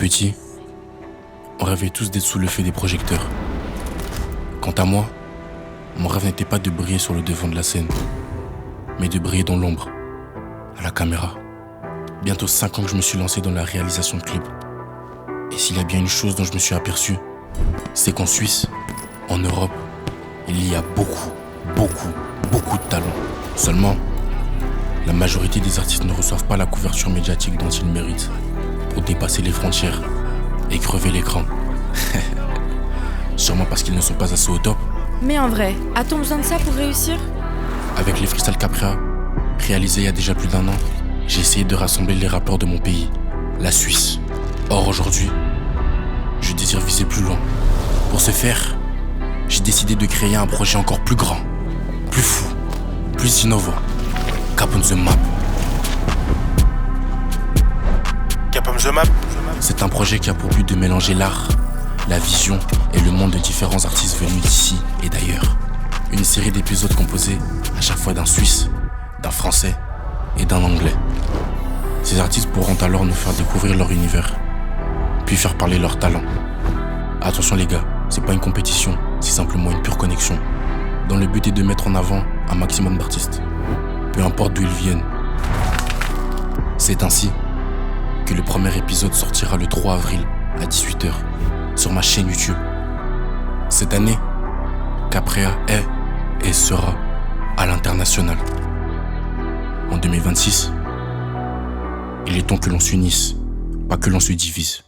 Petit, on rêvait tous d'être sous le feu des projecteurs. Quant à moi, mon rêve n'était pas de briller sur le devant de la scène, mais de briller dans l'ombre, à la caméra. Bientôt 5 ans que je me suis lancé dans la réalisation de clips. Et s'il y a bien une chose dont je me suis aperçu, c'est qu'en Suisse, en Europe, il y a beaucoup de talent. Seulement, la majorité des artistes ne reçoivent pas la couverture médiatique dont ils méritent pour dépasser les frontières et crever l'écran. Sûrement parce qu'ils ne sont pas assez au top. Mais en vrai, a-t-on besoin de ça pour réussir ? Avec les freestyles Caprea, réalisés il y a déjà plus d'1 an, j'ai essayé de rassembler les rappeurs de mon pays, la Suisse. Or aujourd'hui, je désire viser plus loin. Pour ce faire, j'ai décidé de créer un projet encore plus grand, plus fou, plus innovant. Cap on the Map. Cap on the Map. C'est un projet qui a pour but de mélanger l'art, la vision et le monde de différents artistes venus d'ici et d'ailleurs. Une série d'épisodes composés à chaque fois d'un Suisse, d'un Français et d'un Anglais. Ces artistes pourront alors nous faire découvrir leur univers, puis faire parler leur talent. Attention les gars, c'est pas une compétition, c'est simplement une pure connexion, dont le but est de mettre en avant un maximum d'artistes, peu importe d'où ils viennent. C'est ainsi que le premier épisode sortira le 3 avril à 18h sur ma chaîne YouTube. Cette année, Caprea est et sera à l'international. En 2026, il est temps que l'on s'unisse, pas que l'on se divise.